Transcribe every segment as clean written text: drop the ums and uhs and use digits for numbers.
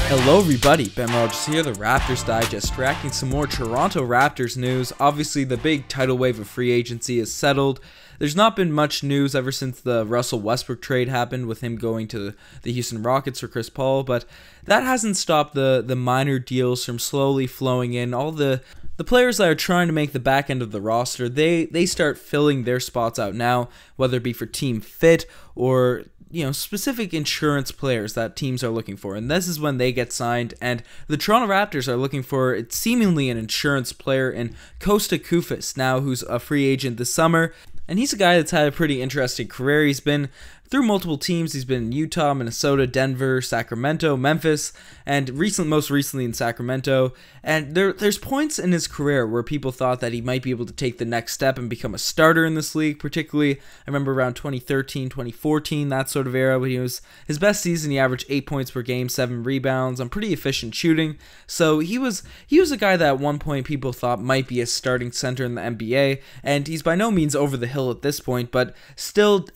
Hello everybody, Ben Rogers here, the Raptors Digest, tracking some more Toronto Raptors news. Obviously the big tidal wave of free agency is settled. There's not been much news ever since the Russell Westbrook trade happened with him going to the Houston Rockets for Chris Paul, but that hasn't stopped the minor deals from slowly flowing in. All the players that are trying to make the back end of the roster, they start filling their spots out now, whether it be for team fit or specific insurance players that teams are looking for, and this is when they get signed. And the Toronto Raptors are looking for seemingly an insurance player in Kosta Koufos now, who's a free agent this summer, and he's a guy that's had a pretty interesting career. He's been through multiple teams. He's been in Utah, Minnesota, Denver, Sacramento, Memphis, and most recently in Sacramento. And there's points in his career where people thought that he might be able to take the next step and become a starter in this league. Particularly, I remember around 2013, 2014, that sort of era, when he was his best season. He averaged 8 points per game, 7 rebounds, on pretty efficient shooting. So he was a guy that at one point people thought might be a starting center in the NBA, and he's by no means over the hill at this point, but still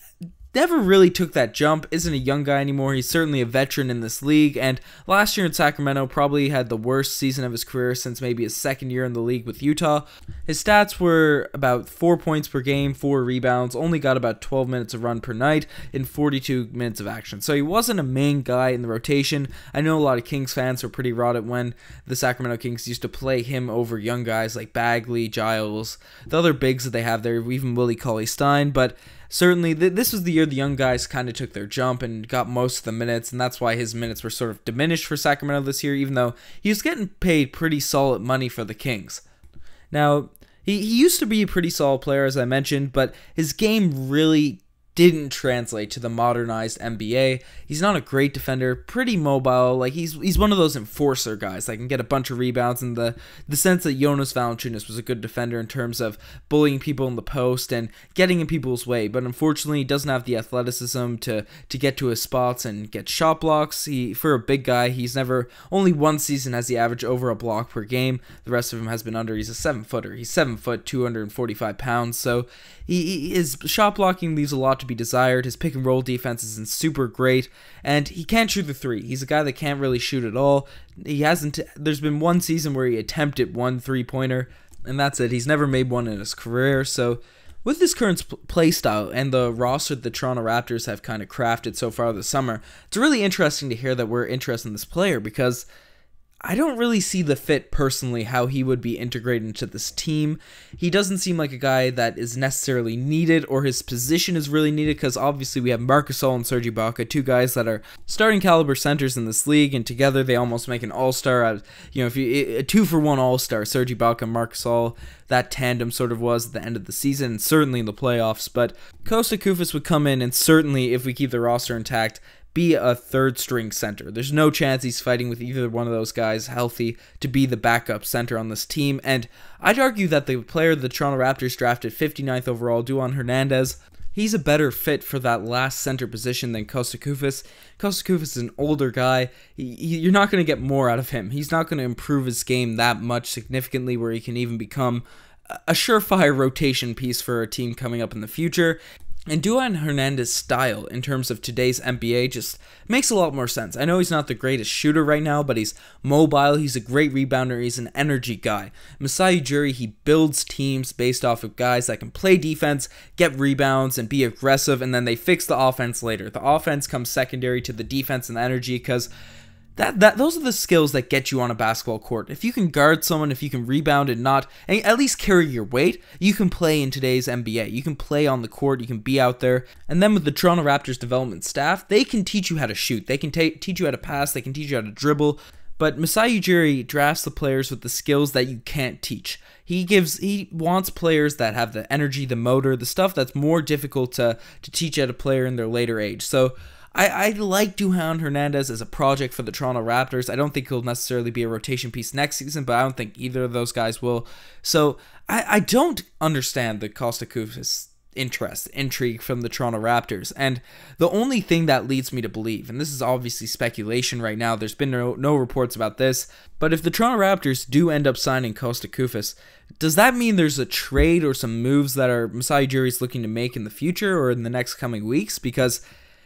never really took that jump, isn't a young guy anymore. He's certainly a veteran in this league, and last year in Sacramento probably had the worst season of his career since maybe his second year in the league with Utah. His stats were about 4 points per game, 4 rebounds, only got about 12 minutes of run per night in 42 minutes of action. So he wasn't a main guy in the rotation. I know a lot of Kings fans were pretty rotted when the Sacramento Kings used to play him over young guys like Bagley, Giles, the other bigs that they have there, even Willie Cauley-Stein, but certainly, this was the year the young guys kind of took their jump and got most of the minutes, and that's why his minutes were sort of diminished for Sacramento this year, even though he was getting paid pretty solid money for the Kings. Now, he used to be a pretty solid player, as I mentioned, but his game really didn't translate to the modernized NBA. He's not a great defender, pretty mobile. Like he's one of those enforcer guys that can get a bunch of rebounds, in the sense that Jonas Valanciunas was a good defender in terms of bullying people in the post and getting in people's way. But unfortunately, he doesn't have the athleticism to get to his spots and get shot blocks. For a big guy, only one season has he averaged over a block per game. The rest of him has been under. He's a 7-footer. He's 7 foot, 245 pounds. So his shot blocking leaves a lot to be desired. His pick and roll defense isn't super great, and he can't shoot the three. He's a guy that can't really shoot at all. There's been one season where he attempted one three-pointer, and that's it. He's never made one in his career. So with this current play style and the roster that the Toronto Raptors have kind of crafted so far this summer, it's really interesting to hear that we're interested in this player, because I don't really see the fit personally, how he would be integrated into this team. He doesn't seem like a guy that is necessarily needed, or his position is really needed, because obviously we have Marc Gasol and Serge Ibaka, two guys that are starting caliber centers in this league, and together they almost make an all-star. A 2-for-1 all-star, Serge Ibaka and Marc Gasol. That tandem sort of was at the end of the season, and certainly in the playoffs. But Kosta Koufos would come in and certainly, if we keep the roster intact, be a third-string center. There's no chance he's fighting with either one of those guys healthy to be the backup center on this team, and I'd argue that the player the Toronto Raptors drafted 59th overall, Duan Hernandez, he's a better fit for that last center position than Kosta Koufos. Kosta Koufos is an older guy. You're not going to get more out of him. He's not going to improve his game that much significantly where he can even become a surefire rotation piece for a team coming up in the future. And Duan Hernandez's style, in terms of today's NBA, just makes a lot more sense. I know he's not the greatest shooter right now, but he's mobile, he's a great rebounder, he's an energy guy. Masai Ujiri, he builds teams based off of guys that can play defense, get rebounds, and be aggressive, and then they fix the offense later. The offense comes secondary to the defense and the energy, because those are the skills that get you on a basketball court. If you can guard someone, if you can rebound and at least carry your weight, you can play in today's NBA. You can play on the court, you can be out there. And then with the Toronto Raptors development staff, they can teach you how to shoot. They can teach you how to pass, they can teach you how to dribble. But Masai Ujiri drafts the players with the skills that you can't teach. He wants players that have the energy, the motor, the stuff that's more difficult to teach at a player in their later age. So I like Duan Hernandez as a project for the Toronto Raptors. I don't think he'll necessarily be a rotation piece next season, but I don't think either of those guys will. So I don't understand the Kosta Koufos intrigue from the Toronto Raptors, and the only thing that leads me to believe, and this is obviously speculation right now, there's been no reports about this, but if the Toronto Raptors do end up signing Kosta Koufos, does that mean there's a trade or some moves that Masai Ujiri's looking to make in the future or in the next coming weeks? Because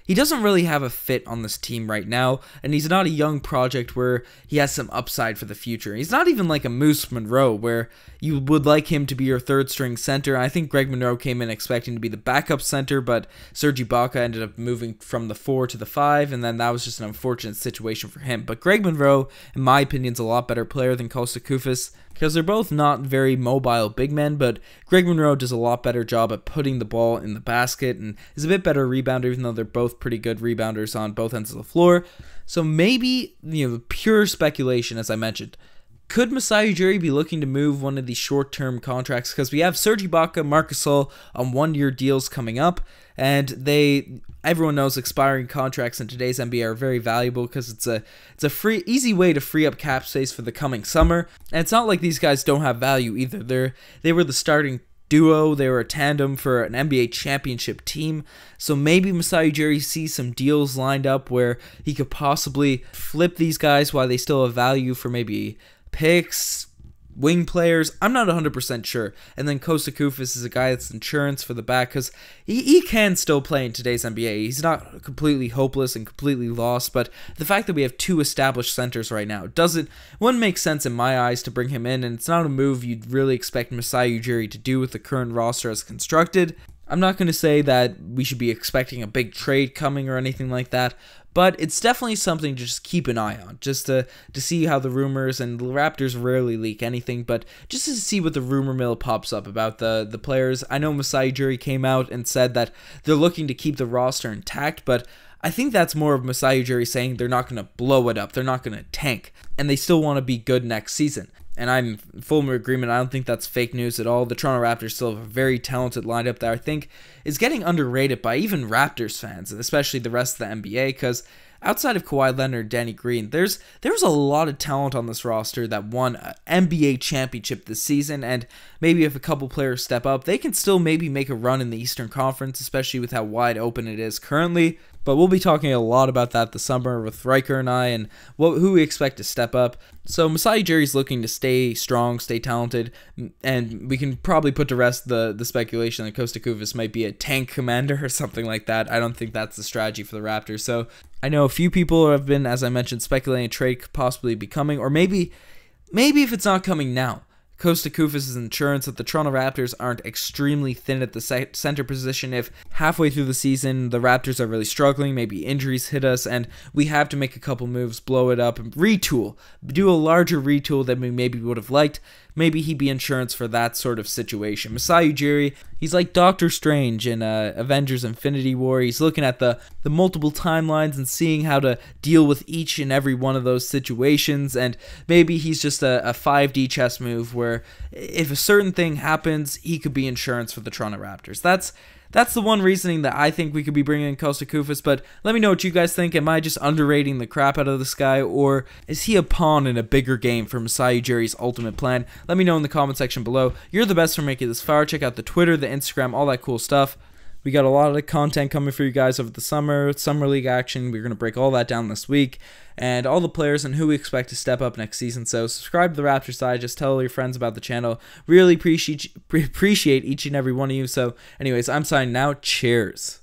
he doesn't really have a fit on this team right now, and he's not a young project where he has some upside for the future. He's not even like a Moose Monroe, where you would like him to be your third string center. I think Greg Monroe came in expecting to be the backup center, but Serge Ibaka ended up moving from the 4 to the 5, and then that was just an unfortunate situation for him. But Greg Monroe, in my opinion, is a lot better player than Kosta Koufos, because they're both not very mobile big men, but Greg Monroe does a lot better job at putting the ball in the basket and is a bit better rebounder, even though they're both pretty good rebounders on both ends of the floor. So maybe, pure speculation, as I mentioned, could Masai Ujiri be looking to move one of these short-term contracts? Because we have Serge Ibaka, Marc Gasol on one-year deals coming up, and everyone knows expiring contracts in today's NBA are very valuable because it's a easy way to free up cap space for the coming summer. And it's not like these guys don't have value either. They were the starting duo, they were a tandem for an NBA championship team. So maybe Masai Ujiri sees some deals lined up where he could possibly flip these guys while they still have value for maybe picks, wing players. I'm not 100% sure. And then Kosta Koufos is a guy that's insurance for the back, because he can still play in today's NBA. He's not completely hopeless and completely lost, but the fact that we have 2 established centers right now wouldn't make sense in my eyes to bring him in, and it's not a move you'd really expect Masai Ujiri to do with the current roster as constructed. I'm not going to say that we should be expecting a big trade coming or anything like that, but it's definitely something to just keep an eye on, just to see how the rumors, and the Raptors rarely leak anything, but just to see what the rumor mill pops up about the players. I know Masai Ujiri came out and said that they're looking to keep the roster intact, but I think that's more of Masai Ujiri saying they're not going to blow it up, they're not going to tank, and they still want to be good next season. And I'm in full agreement. I don't think that's fake news at all. The Toronto Raptors still have a very talented lineup that I think is getting underrated by even Raptors fans, especially the rest of the NBA, because outside of Kawhi Leonard and Danny Green, there's a lot of talent on this roster that won an NBA championship this season, and maybe if a couple players step up, they can still maybe make a run in the Eastern Conference, especially with how wide open it is currently. But we'll be talking a lot about that this summer with Riker and I, and who we expect to step up. So Masai Ujiri's looking to stay strong, stay talented, and we can probably put to rest the speculation that Kosta Koufos might be a tank commander or something like that. I don't think that's the strategy for the Raptors. So I know a few people have been, as I mentioned, speculating a trade could possibly be coming, or maybe if it's not coming now, Kosta Koufos' insurance that the Toronto Raptors aren't extremely thin at the center position. If halfway through the season the Raptors are really struggling, maybe injuries hit us, and we have to make a couple moves, blow it up, and retool, do a larger retool than we maybe would have liked, maybe he'd be insurance for that sort of situation. Masai Ujiri, he's like Doctor Strange in Avengers Infinity War. He's looking at the multiple timelines and seeing how to deal with each and every one of those situations, and maybe he's just a 5D chess move where if a certain thing happens, he could be insurance for the Toronto Raptors. That's the one reasoning that I think we could be bringing in Kosta Koufos, but let me know what you guys think. Am I just underrating the crap out of this guy, or is he a pawn in a bigger game for Masai Ujiri's ultimate plan? Let me know in the comment section below. You're the best for making this far. Check out the Twitter, the Instagram, all that cool stuff. We got a lot of content coming for you guys over the summer league action. We're going to break all that down this week, and all the players and who we expect to step up next season. So subscribe to the Raptors side. Just tell all your friends about the channel. Really appreciate each and every one of you. So anyways, I'm signing out. Cheers.